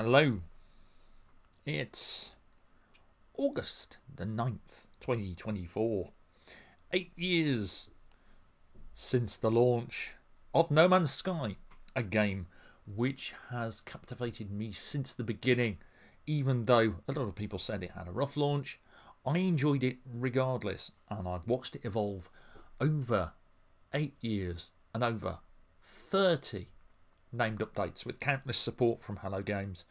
Hello, it's August the 9th, 2024. 8 years since the launch of No Man's Sky, a game which has captivated me since the beginning. Even though a lot of people said it had a rough launch, I enjoyed it regardless, and I've watched it evolve over 8 years and over 30 named updates with countless support from Hello Games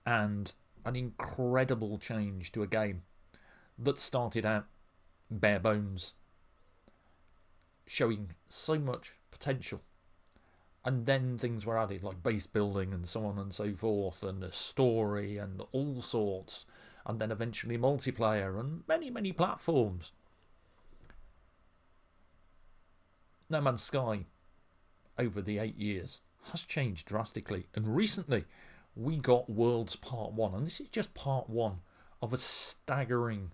and an incredible change to a game that started out bare bones, showing so much potential, and then things were added like base building and so on and so forth, and a story and all sorts, and then eventually multiplayer and many platforms. No Man's Sky over the 8 years has changed drastically, and recently we got Worlds Part 1, and this is just Part 1 of a staggering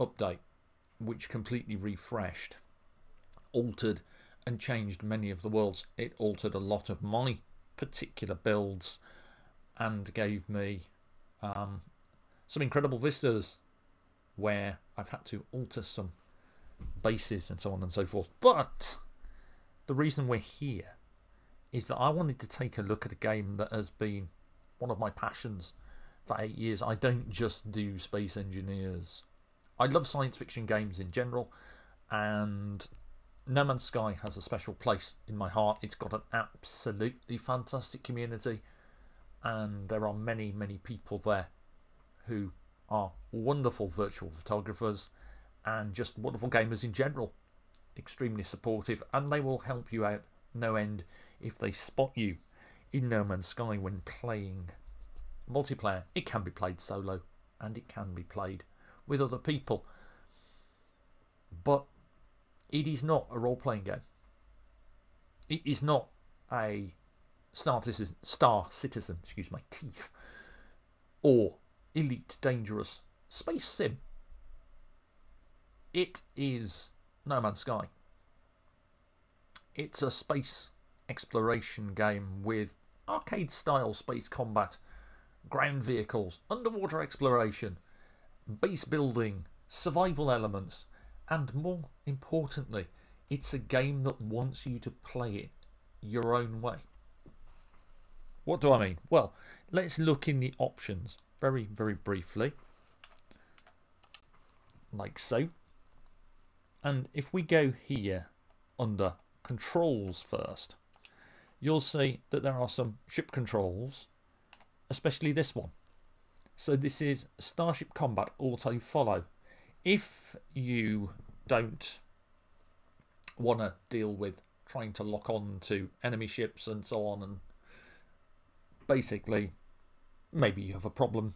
update which completely refreshed, altered and changed many of the worlds. It altered a lot of my particular builds and gave me some incredible vistas where I've had to alter some bases and so on and so forth. But the reason we're here is that I wanted to take a look at a game that has been one of my passions for 8 years. I don't just do Space Engineers. I love science fiction games in general, and No Man's Sky has a special place in my heart. It's got an absolutely fantastic community, and there are many people there who are wonderful virtual photographers and just wonderful gamers in general. Extremely supportive, and they will help you out no end if they spot you in No Man's Sky when playing multiplayer. It can be played solo and it can be played with other people, but it is not a role-playing game. It is not a Star Citizen, excuse my teeth, or Elite Dangerous space sim. It is No Man's Sky. It's a space exploration game with arcade-style space combat, ground vehicles, underwater exploration, base building, survival elements, and more importantly, it's a game that wants you to play it your own way. What do I mean? Well, let's look in the options very briefly, like so. And if we go here under controls first, you'll see that there are some ship controls, especially this one. So this is Starship Combat Auto Follow. If you don't want to deal with trying to lock on to enemy ships and so on, and basically maybe you have a problem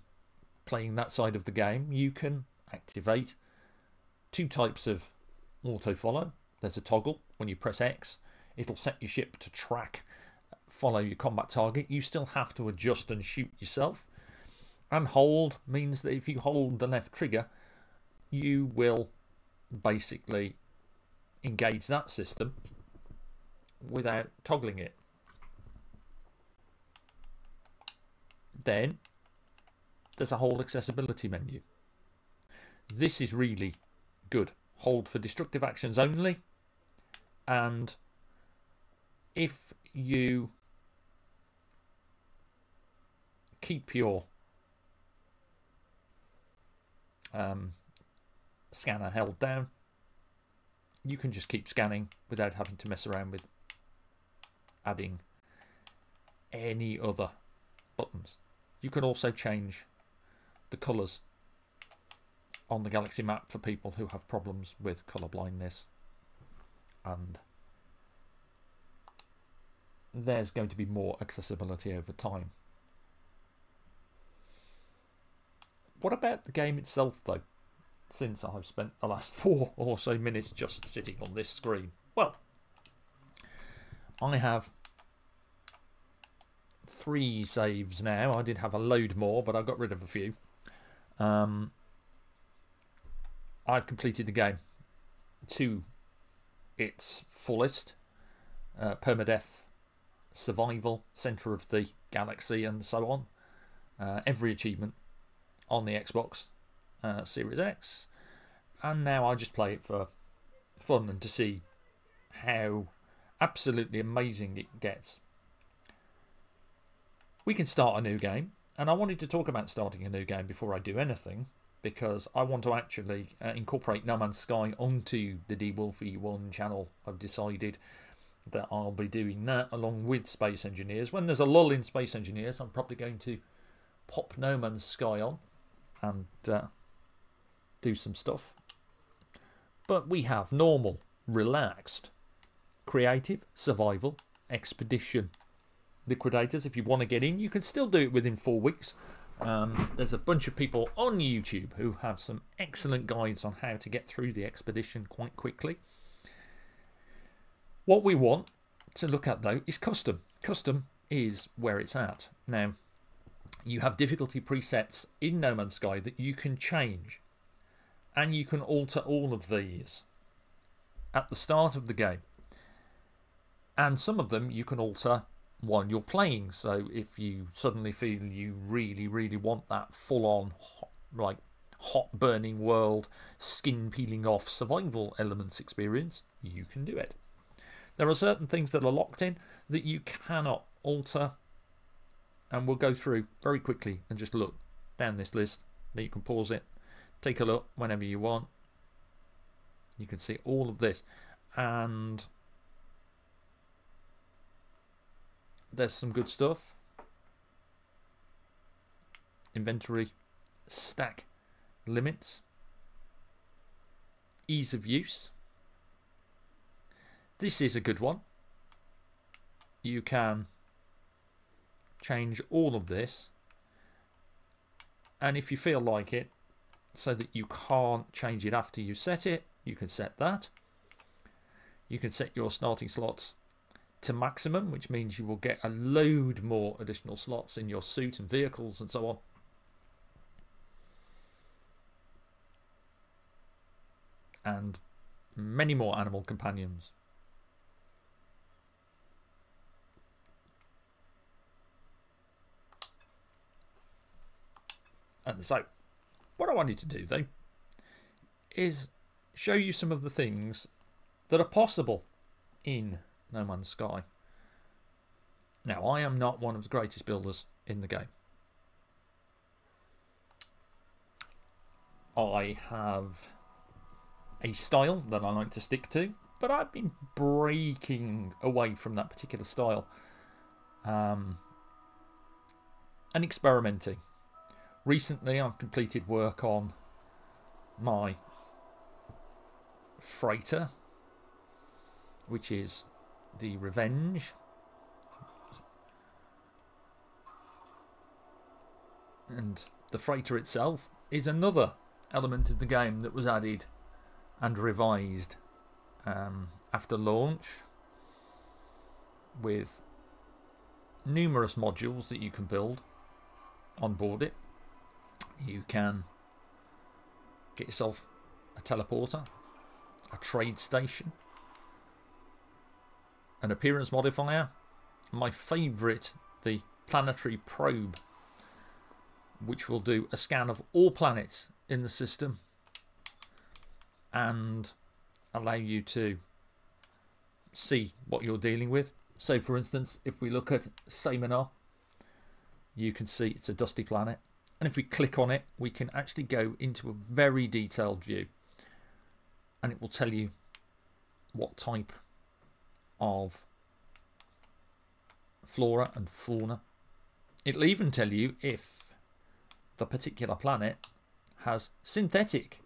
playing that side of the game, you can activate two types of auto follow. There's a toggle. When you press X, it'll set your ship to track, follow your combat target. You still have to adjust and shoot yourself. And hold means that if you hold the left trigger, you will basically engage that system without toggling it. Then there's a whole accessibility menu. This is really good. Hold for destructive actions only, and if you keep your scanner held down, you can just keep scanning without having to mess around with adding any other buttons. You can also change the colours on the galaxy map for people who have problems with colour blindness, and there's going to be more accessibility over time. What about the game itself though, since I've spent the last 4 or so minutes just sitting on this screen? Well, I have 3 saves now. I did have a load more, but I got rid of a few. I've completed the game to its fullest. Permadeath survival, centre of the galaxy, and so on. Every achievement on the Xbox Series X. And now I just play it for fun and to see how absolutely amazing it gets. We can start a new game, and I wanted to talk about starting a new game before I do anything, because I want to actually incorporate No Man's Sky onto the DWolfie1 channel. I've decided that I'll be doing that along with Space Engineers. When there's a lull in Space Engineers, I'm probably going to pop No Man's Sky on and do some stuff. But we have normal, relaxed, creative, survival, expedition, liquidators. If you want to get in, you can still do it within 4 weeks. There's a bunch of people on YouTube who have some excellent guides on how to get through the expedition quite quickly. What we want to look at, though, is custom. Custom is where it's at. Now, you have difficulty presets in No Man's Sky that you can change, and you can alter all of these at the start of the game. And some of them you can alter while you're playing. So if you suddenly feel you really, really want that full-on, like, hot burning world, skin peeling off survival elements experience, you can do it. There are certain things that are locked in that you cannot alter, and we'll go through very quickly and just look down this list. Then you can pause it, take a look whenever you want. You can see all of this, and there's some good stuff. Inventory stack limits, ease of use. This is a good one. You can change all of this, and if you feel like it, so that you can't change it after you set it, you can set that. You can set your starting slots to maximum, which means you will get a load more additional slots in your suit and vehicles and so on. And many more animal companions. And so, what I wanted to do, though, is show you some of the things that are possible in No Man's Sky. Now, I am not one of the greatest builders in the game. I have a style that I like to stick to, but I've been breaking away from that particular style and experimenting. Recently, I've completed work on my freighter, which is the Revenge. And the freighter itself is another element of the game that was added and revised after launch, with numerous modules that you can build on board it. You can get yourself a teleporter, a trade station, an appearance modifier, my favourite, the planetary probe, which will do a scan of all planets in the system and allow you to see what you're dealing with. So, for instance, if we look at Saminar, you can see it's a dusty planet. And if we click on it, we can actually go into a very detailed view, and it will tell you what type of flora and fauna. It'll even tell you if the particular planet has synthetic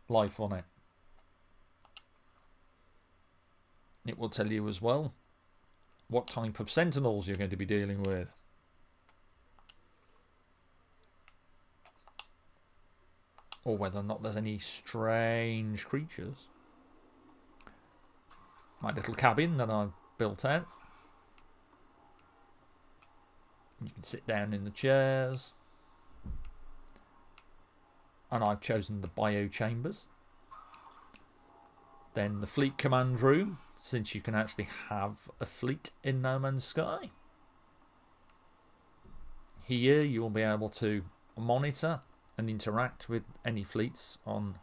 life on it. It will tell you as well what type of sentinels you're going to be dealing with. Or whether or not there's any strange creatures. My little cabin that I've built out. You can sit down in the chairs. And I've chosen the bio chambers. Then the fleet command room. since you can actually have a fleet in No Man's Sky. Here you'll be able to monitor and interact with any fleets on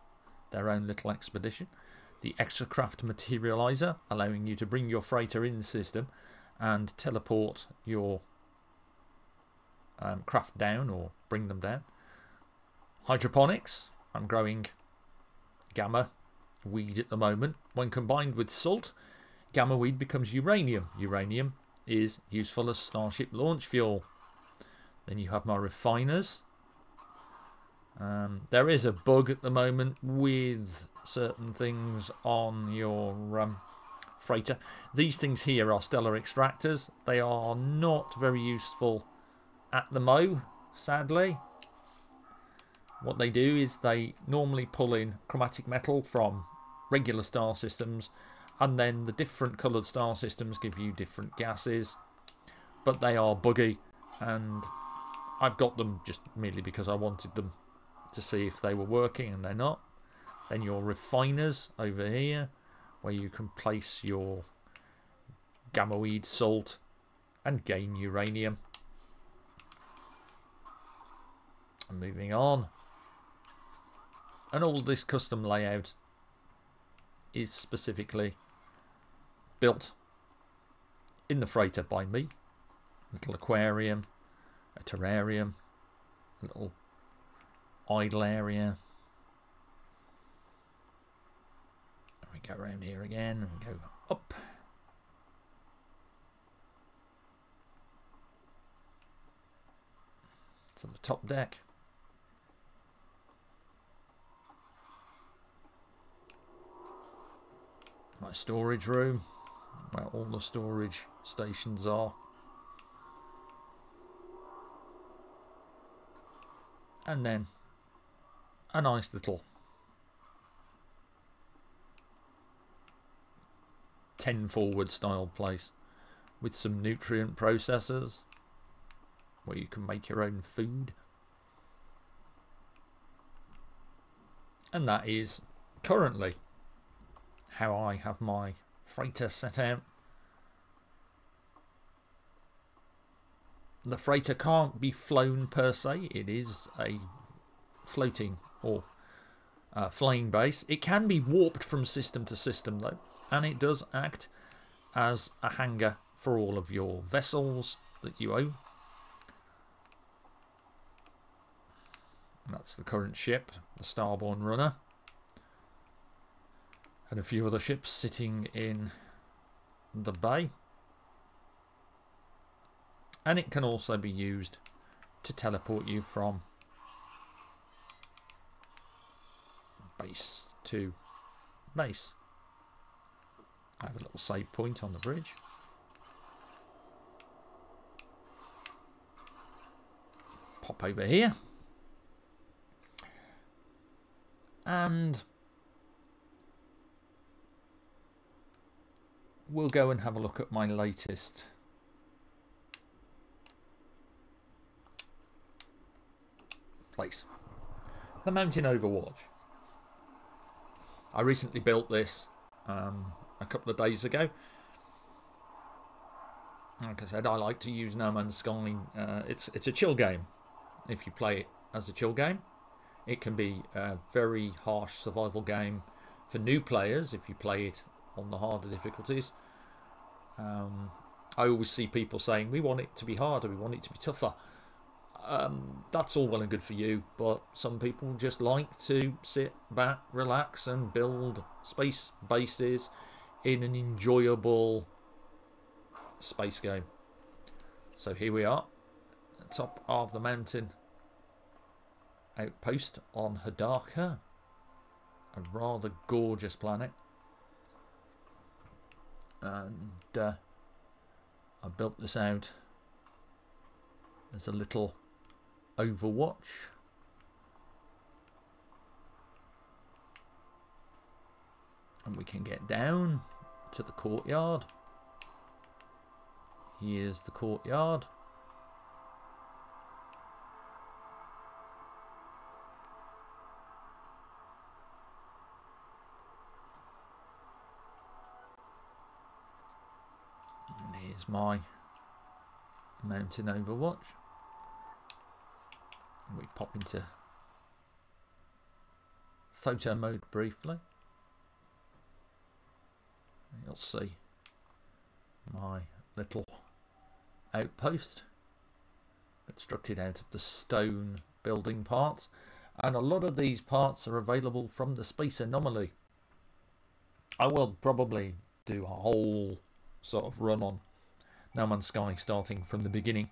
their own little expedition. The Exocraft Materializer, allowing you to bring your freighter in the system and teleport your craft down or bring them down. Hydroponics, I'm growing gamma weed at the moment. When combined with salt, gamma weed becomes uranium. Uranium is useful as Starship launch fuel. Then you have my refiners. There is a bug at the moment with certain things on your freighter. These things here are stellar extractors. They are not very useful at the Mo, sadly. What they do is they normally pull in chromatic metal from regular star systems, and then the different coloured star systems give you different gases, but they are buggy, and I've got them just merely because I wanted them to see if they were working, and they're not. Then your refiners over here, where you can place your gamma weed salt and gain uranium. And moving on. And all this custom layout is specifically built in the freighter by me. Little aquarium, a terrarium, a little idle area. And we go around here again and go up. To the top deck. My storage room, where all the storage stations are. And then a nice little 10 forward style place with some nutrient processors where you can make your own food. And that is currently how I have my freighter set out. The freighter can't be flown per se. It is a floating or flying base. It can be warped from system to system though, and it does act as a hangar for all of your vessels that you own. And that's the current ship, the Starborn Runner. And a few other ships sitting in the bay. And it can also be used to teleport you from base to base. I have a little save point on the bridge. Pop over here. And we'll go and have a look at my latest place. The Mountain Overwatch. I recently built this a couple of days ago. Like I said, I like to use No Man's Sky. It's a chill game. If you play it as a chill game, it can be a very harsh survival game for new players if you play it on the harder difficulties. I always see people saying we want it to be harder, we want it to be tougher. That's all well and good for you, but some people just like to sit back, relax and build space bases in an enjoyable space game. So here we are, at the top of the mountain outpost on Hadaka, a rather gorgeous planet. And I built this out as a little Overwatch. And we can get down to the courtyard. Here's the courtyard. Here's my mountain overwatch. We pop into photo mode briefly. You'll see my little outpost constructed out of the stone building parts, and a lot of these parts are available from the Space Anomaly. I will probably do a whole sort of run on No Man's Sky starting from the beginning,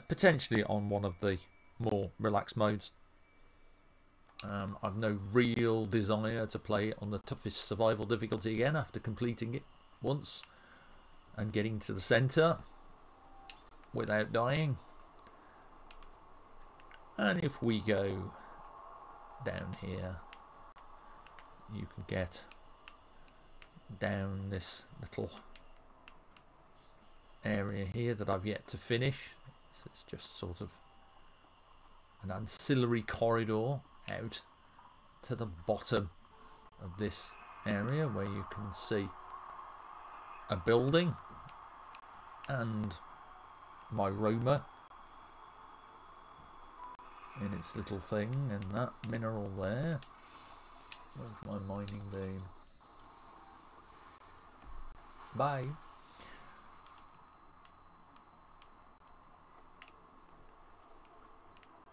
potentially on one of the more relaxed modes. I've no real desire to play it on the toughest survival difficulty again after completing it once and getting to the centre without dying. And if we go down here, you can get down this little area here that I've yet to finish. So it's just sort of an ancillary corridor out to the bottom of this area where you can see a building and my roamer in its little thing, and that mineral there. Where's my mining beam? Bye.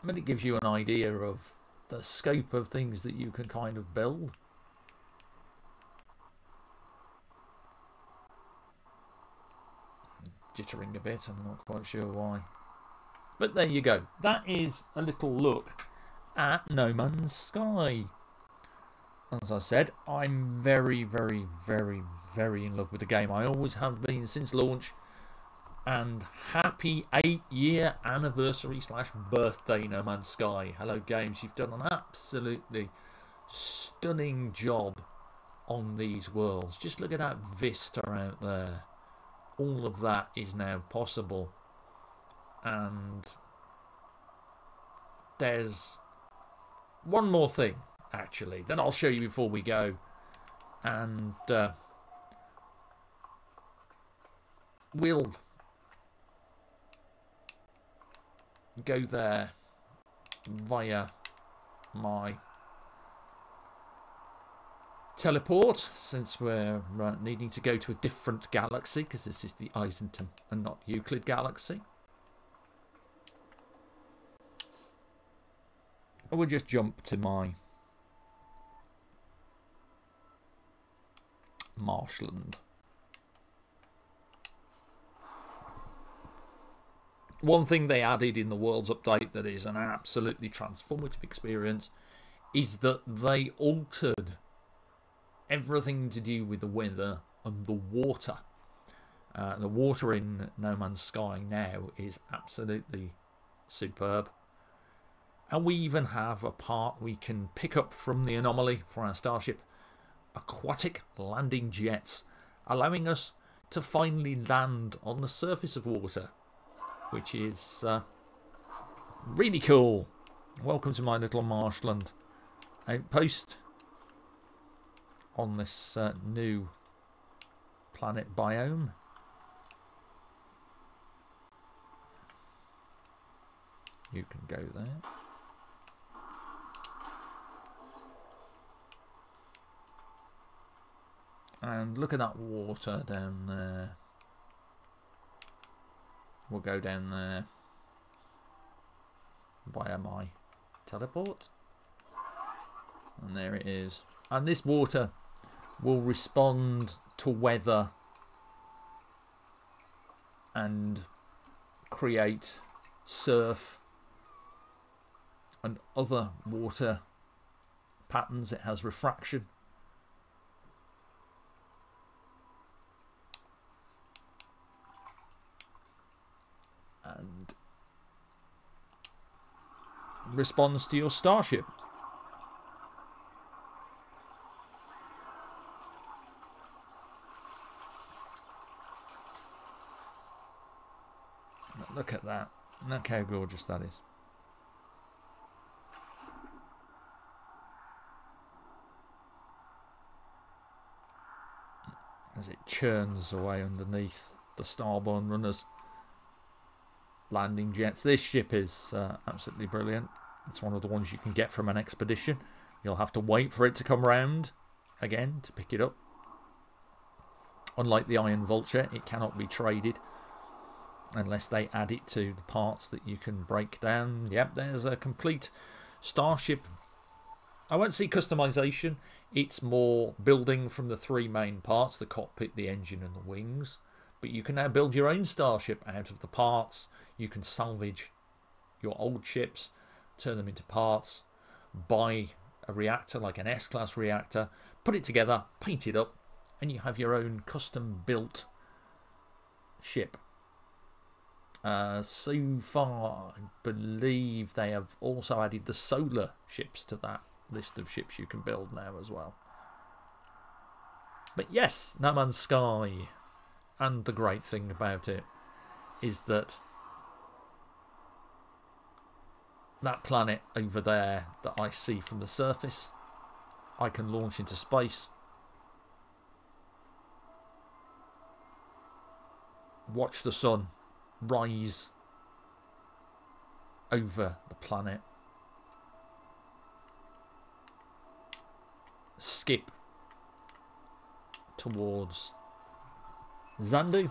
But it gives you an idea of the scope of things that you can kind of build. Jittering a bit, I'm not quite sure why. But there you go. That is a little look at No Man's Sky. As I said, I'm very, very, very, very in love with the game. I always have been since launch. And happy 8-year anniversary / birthday, No Man's Sky. Hello Games, you've done an absolutely stunning job on these worlds. Just look at that vista out there. All of that is now possible. And there's one more thing, actually, that I'll show you before we go. And we'll go there via my teleport, since we're needing to go to a different galaxy, because this is the Eisenton and not Euclid galaxy. I will just jump to my marshland. One thing they added in the Worlds update that is an absolutely transformative experience is that they altered everything to do with the weather and the water. The water in No Man's Sky now is absolutely superb. And we even have a part we can pick up from the anomaly for our starship, aquatic landing jets, allowing us to finally land on the surface of water, which is really cool. Welcome to my little marshland outpost on this new planet biome. You can go there. And look at that water down there. We'll go down there via my teleport. And there it is. And this water will respond to weather and create surf and other water patterns. It has refraction. And responds to your starship. Look at that. Look how gorgeous that is. As it churns away underneath the Starborn runners. Landing jets. This ship is absolutely brilliant. It's one of the ones you can get from an expedition. You'll have to wait for it to come round again to pick it up. Unlike the Iron Vulture, it cannot be traded unless they add it to the parts that you can break down. Yep, there's a complete starship. I won't see customization. It's more building from the three main parts, the cockpit, the engine and the wings. But you can now build your own starship out of the parts. You can salvage your old ships, turn them into parts, buy a reactor like an S-class reactor, put it together, paint it up, and you have your own custom built ship. So far, I believe they have also added the solar ships to that list of ships you can build now as well. But yes, No Man's Sky. And the great thing about it is that that planet over there that I see from the surface, I can launch into space, watch the sun rise over the planet, skip towards Xandu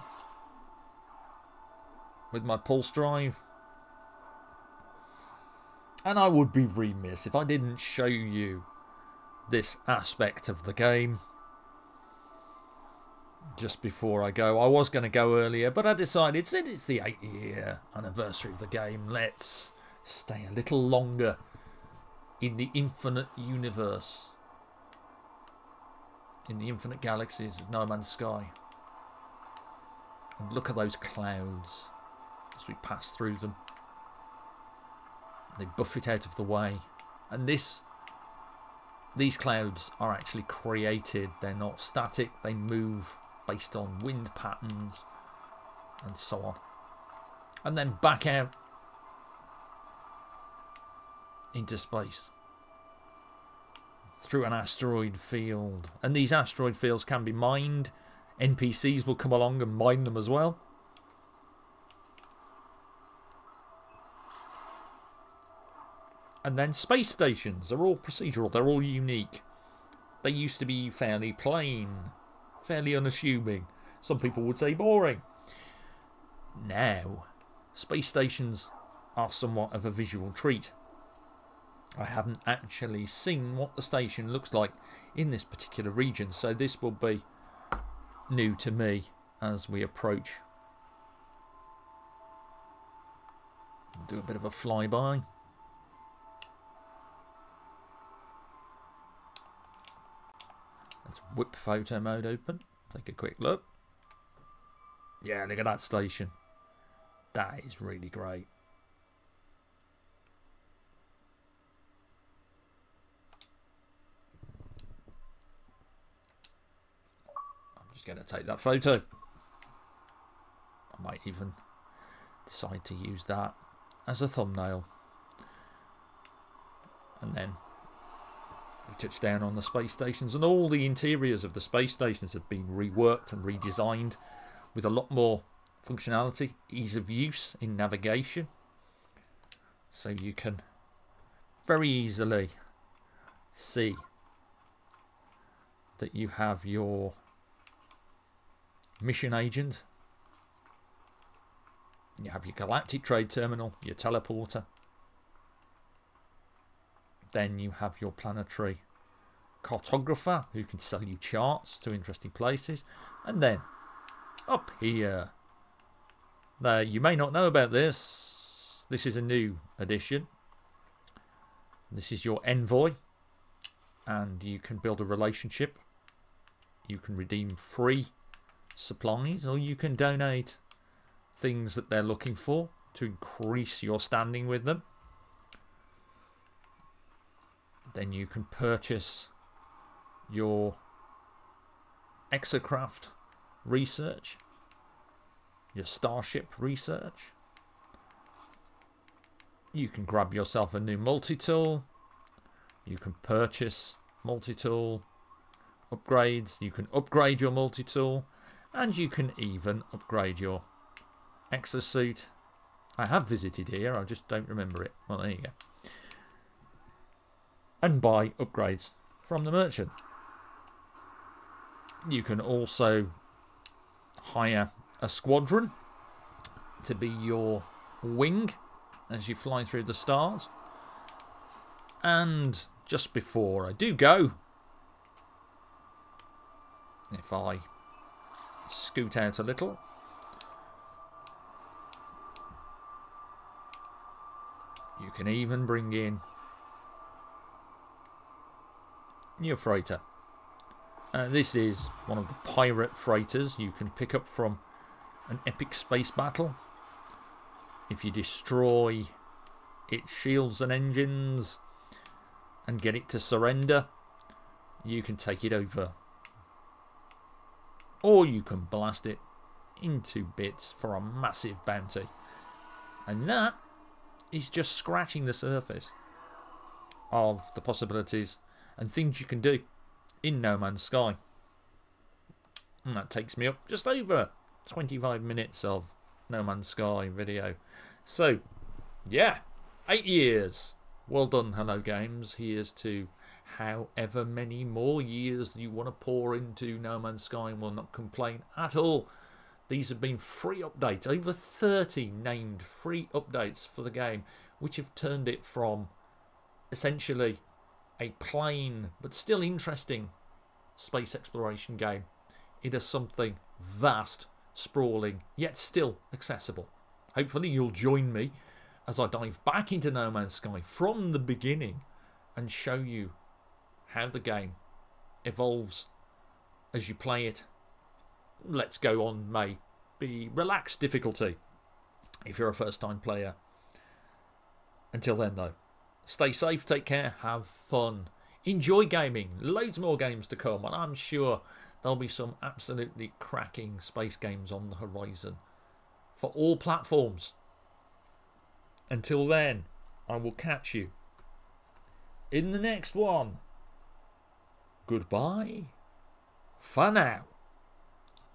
with my pulse drive, and I would be remiss if I didn't show you this aspect of the game. Just before I go, I was going to go earlier, but I decided since it's the 8-year anniversary of the game, let's stay a little longer in the infinite universe, in the infinite galaxies of No Man's Sky. And look at those clouds as we pass through them. They buff it out of the way. And these clouds are actually created. They're not static. They move based on wind patterns and so on. And then back out into space through an asteroid field. And these asteroid fields can be mined. NPCs will come along and mine them as well. And then space stations are all procedural. They're all unique. They used to be fairly plain, fairly unassuming. Some people would say boring. Now, space stations are somewhat of a visual treat. I haven't actually seen what the station looks like in this particular region, so this will be new to me as we approach. Do a bit of a flyby. Let's whip photo mode open. Take a quick look. Yeah, look at that station. That is really great. Going to take that photo. I might even decide to use that as a thumbnail. And then we touch down on the space stations, and all the interiors of the space stations have been reworked and redesigned with a lot more functionality, ease of use in navigation, so you can very easily see that you have your mission agent, you have your galactic trade terminal, your teleporter, then you have your planetary cartographer who can sell you charts to interesting places, and then up here, now you may not know about this, this is a new addition. This is your envoy, and you can build a relationship, you can redeem free supplies, or you can donate things that they're looking for to increase your standing with them. Then you can purchase your exocraft research, your starship research. You can grab yourself a new multi-tool. You can purchase multi-tool upgrades. You can upgrade your multi-tool. And you can even upgrade your exosuit. I have visited here, I just don't remember it. Well, there you go. And buy upgrades from the merchant. You can also hire a squadron to be your wing as you fly through the stars. And just before I do go, if I scoot out a little, you can even bring in your freighter. This is one of the pirate freighters you can pick up from an epic space battle. If you destroy its shields and engines and get it to surrender, you can take it over. Or you can blast it into bits for a massive bounty. And that is just scratching the surface of the possibilities and things you can do in No Man's Sky. And that takes me up just over 25 minutes of No Man's Sky video. So, yeah, 8 years. Well done, Hello Games. Here's to however many more years you want to pour into No Man's Sky and will not complain at all. These have been free updates, over 30 named free updates for the game, which have turned it from essentially a plain but still interesting space exploration game into something vast, sprawling, yet still accessible. Hopefully you'll join me as I dive back into No Man's Sky from the beginning and show you how the game evolves as you play it. Let's Go on may be relaxed difficulty if you're a first time player. Until then though, stay safe, take care, have fun, enjoy gaming, loads more games to come, and I'm sure there'll be some absolutely cracking space games on the horizon for all platforms. Until then, I will catch you in the next one. Goodbye for now.